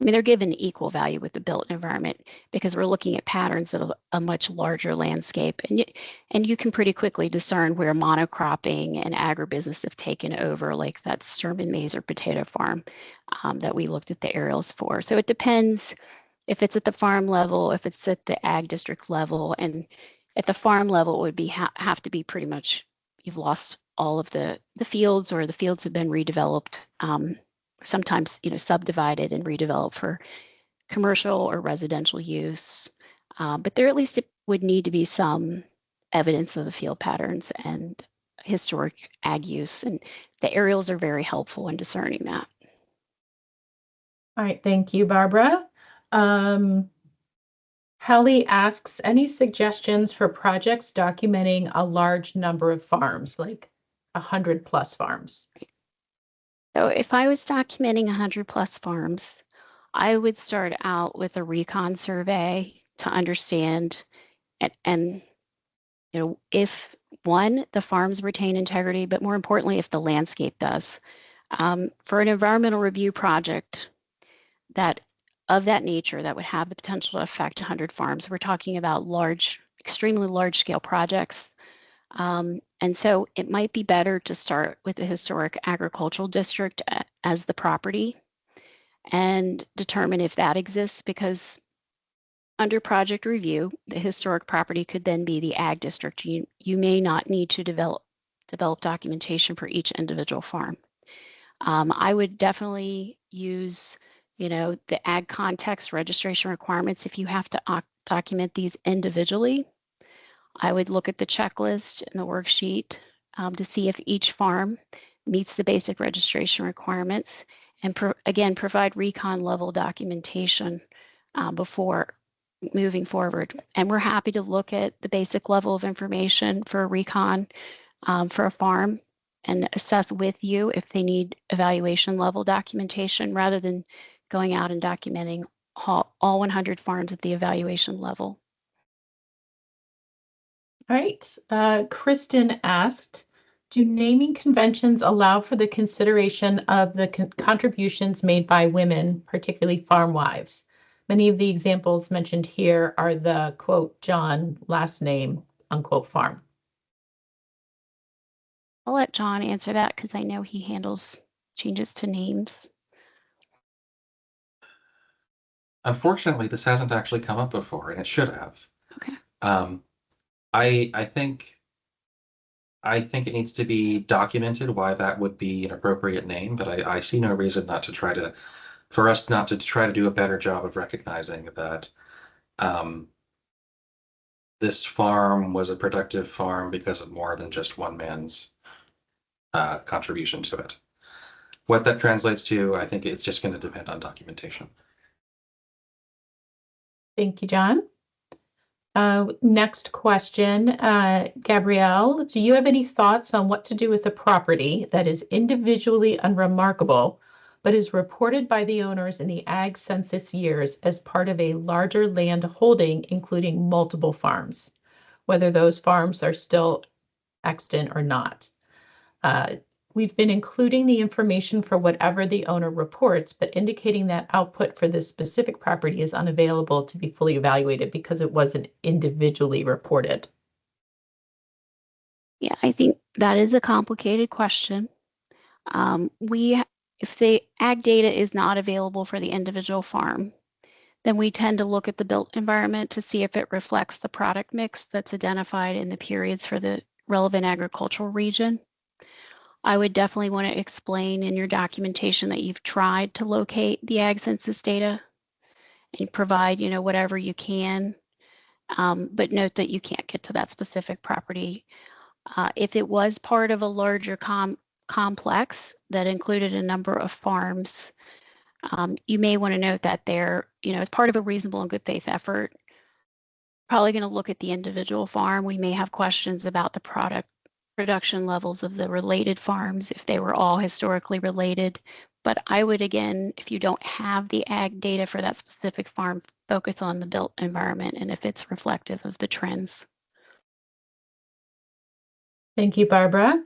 they're given equal value with the built environment because we're looking at patterns of a much larger landscape. And you can pretty quickly discern where monocropping and agribusiness have taken over, like that Sherman maize or potato farm that we looked at the aerials for. So it depends if it's at the farm level, if it's at the ag district level, and at the farm level, it would be have to be pretty much you've lost all of the fields or the fields have been redeveloped. Sometimes, subdivided and redeveloped for commercial or residential use. But there at least it would need to be some evidence of the field patterns and historic ag use. And the aerials are very helpful in discerning that. All right, thank you, Barbara. Hallie asks, any suggestions for projects documenting a large number of farms, like 100+ farms? So if I was documenting 100+ farms, I would start out with a recon survey to understand and if one, the farms retain integrity, but more importantly, if the landscape does. For an environmental review project that of that nature that would have the potential to affect 100 farms, we're talking about large, extremely large scale projects. And so it might be better to start with the historic agricultural district as the property and determine if that exists, because under project review, the historic property could then be the ag district. You may not need to develop documentation for each individual farm. I would definitely use, the ag context registration requirements if you have to document these individually. I would look at the checklist and the worksheet to see if each farm meets the basic registration requirements, and again, provide recon level documentation before moving forward. And we're happy to look at the basic level of information for a recon for a farm and assess with you if they need evaluation level documentation rather than going out and documenting all 100 farms at the evaluation level. All right. Kristen asked, do naming conventions allow for the consideration of the contributions made by women, particularly farm wives? Many of the examples mentioned here are the quote, John, last name, unquote, farm. I'll let John answer that because I know he handles changes to names. Unfortunately, this hasn't actually come up before, and it should have. Okay. I think it needs to be documented why that would be an appropriate name, but I see no reason for us not to try to do a better job of recognizing that this farm was a productive farm because of more than just one man's contribution to it. What that translates to, I think it's just going to depend on documentation. Thank you, John. Next question, Gabrielle, do you have any thoughts on what to do with a property that is individually unremarkable, but is reported by the owners in the ag census years as part of a larger land holding, including multiple farms, whether those farms are still extant or not? We've been including the information for whatever the owner reports, but indicating that output for this specific property is unavailable to be fully evaluated because it wasn't individually reported. Yeah, I think that is a complicated question. If the ag data is not available for the individual farm, then we tend to look at the built environment to see if it reflects the product mix that's identified in the periods for the relevant agricultural region. I would definitely want to explain in your documentation that you've tried to locate the ag census data and provide, whatever you can, but note that you can't get to that specific property. If it was part of a larger complex that included a number of farms, you may want to note that there, as part of a reasonable and good faith effort, probably going to look at the individual farm. We may have questions about the production levels of the related farms if they were all historically related. But I would, again, if you don't have the ag data for that specific farm, focus on the built environment and if it's reflective of the trends. Thank you, Barbara.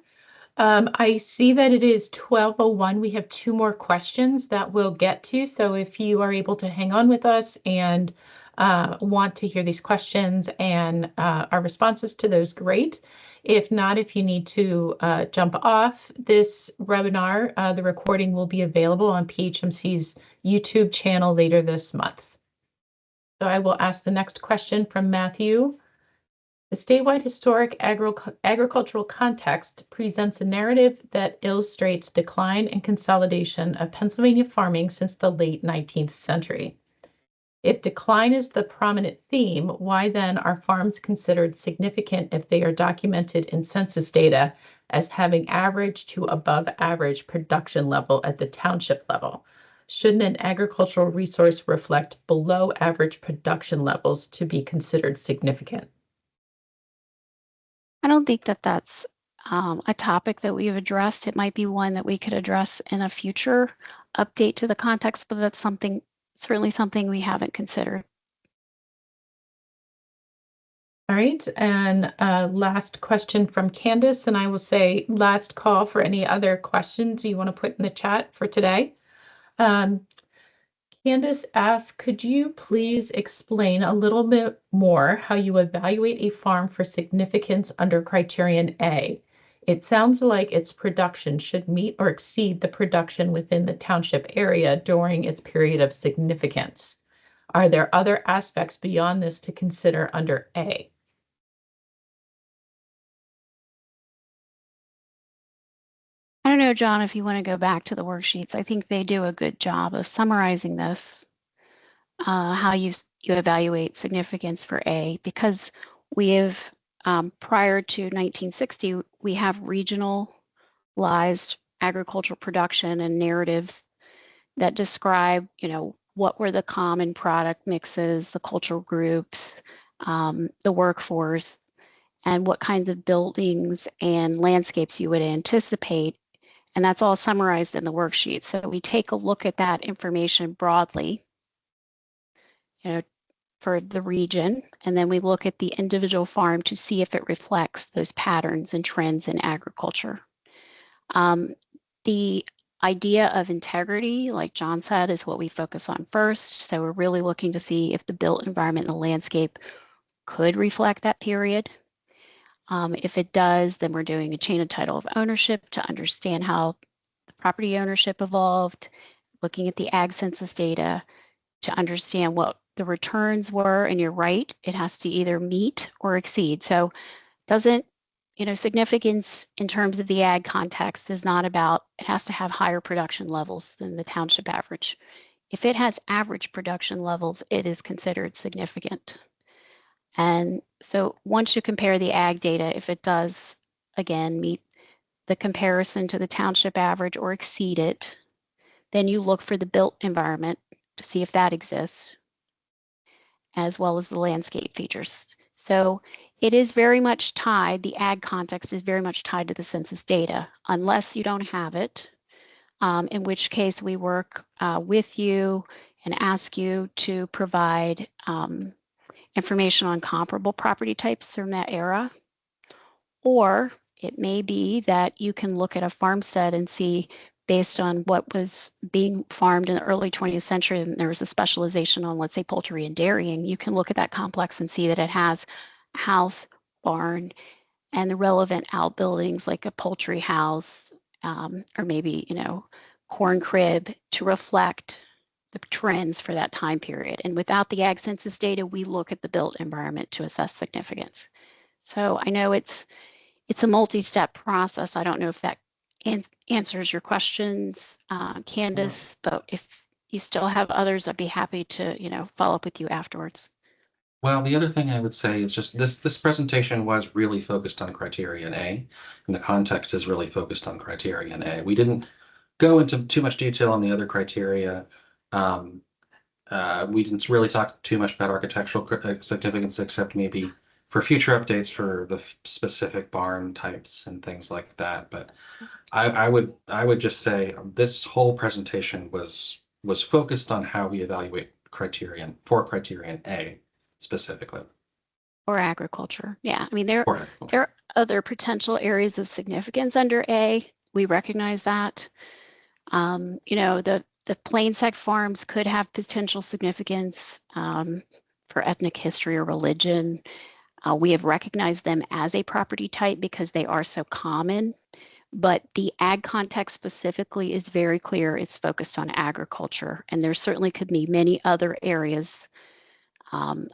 I see that it is 12:01. We have 2 more questions that we'll get to. So if you are able to hang on with us and want to hear these questions and our responses to those, great. If not, if you need to jump off this webinar, the recording will be available on PHMC's YouTube channel later this month. So I will ask the next question from Matthew. The statewide historic agricultural context presents a narrative that illustrates decline and consolidation of Pennsylvania farming since the late 19th century. If decline is the prominent theme, why then are farms considered significant if they are documented in census data as having average to above average production level at the township level? Shouldn't an agricultural resource reflect below average production levels to be considered significant? I don't think that that's a topic that we've addressed. It might be one that we could address in a future update to the context, but that's certainly something we haven't considered. All right, and last question from Candace, and I will say last call for any other questions you want to put in the chat for today. Candace asks, could you please explain a little bit more how you evaluate a farm for significance under criterion A? It sounds like its production should meet or exceed the production within the township area during its period of significance. Are there other aspects beyond this to consider under A? I don't know, John, if you want to go back to the worksheets. I think they do a good job of summarizing this, how you evaluate significance for A, because we have, prior to 1960, we have regionalized agricultural production and narratives that describe, what were the common product mixes, the cultural groups, the workforce, and what kinds of buildings and landscapes you would anticipate. And that's all summarized in the worksheet. So we take a look at that information broadly, for the region, and then we look at the individual farm to see if it reflects those patterns and trends in agriculture. The idea of integrity, like John said, is what we focus on first. So we're really looking to see if the built environment and the landscape could reflect that period. If it does, then we're doing a chain of title of ownership to understand how the property ownership evolved, looking at the ag census data to understand what the returns were. And you're right, it has to either meet or exceed. So doesn't, significance in terms of the ag context is not about, it has to have higher production levels than the township average. If it has average production levels, it is considered significant. And so once you compare the ag data, if it does, again, meet the comparison to the township average or exceed it, then you look for the built environment to see if that exists, as well as the landscape features. So it is very much tied, the ag context is very much tied to the census data, unless you don't have it, in which case we work with you and ask you to provide information on comparable property types from that era. Or it may be that you can look at a farmstead and see, based on what was being farmed in the early 20th century, and there was a specialization on, let's say, poultry and dairying, you can look at that complex and see that it has a house, barn, and the relevant outbuildings like a poultry house, or maybe, corn crib, to reflect the trends for that time period. And without the ag census data, we look at the built environment to assess significance. So I know it's a multi-step process. I don't know if that answers your questions, Candace, but if you still have others, I'd be happy to, follow up with you afterwards. Well, the other thing I would say is just this presentation was really focused on criterion A, and the context is really focused on criterion A. We didn't go into too much detail on the other criteria. We didn't really talk too much about architectural significance, except maybe for future updates for the specific barn types and things like that. But I would just say this whole presentation was focused on how we evaluate criterion A specifically. Or agriculture. Yeah, I mean, there For agriculture. are other potential areas of significance under A. We recognize that. The plain sect farms could have potential significance for ethnic history or religion. We have recognized them as a property type because they are so common, but the ag context specifically is very clear. It's focused on agriculture, and there certainly could be many other areas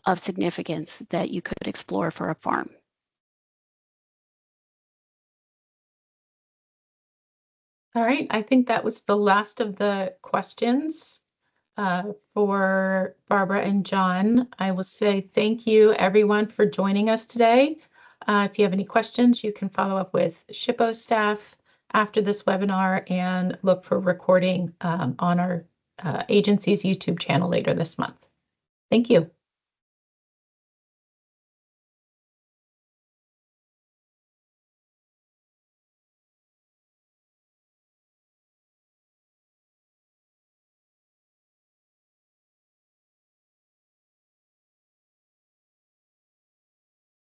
of significance that you could explore for a farm. All right, I think that was the last of the questions. for Barbara and John, I will say thank you everyone for joining us today. If you have any questions, you can follow up with SHPO staff after this webinar and look for recording on our agency's YouTube channel later this month. Thank you.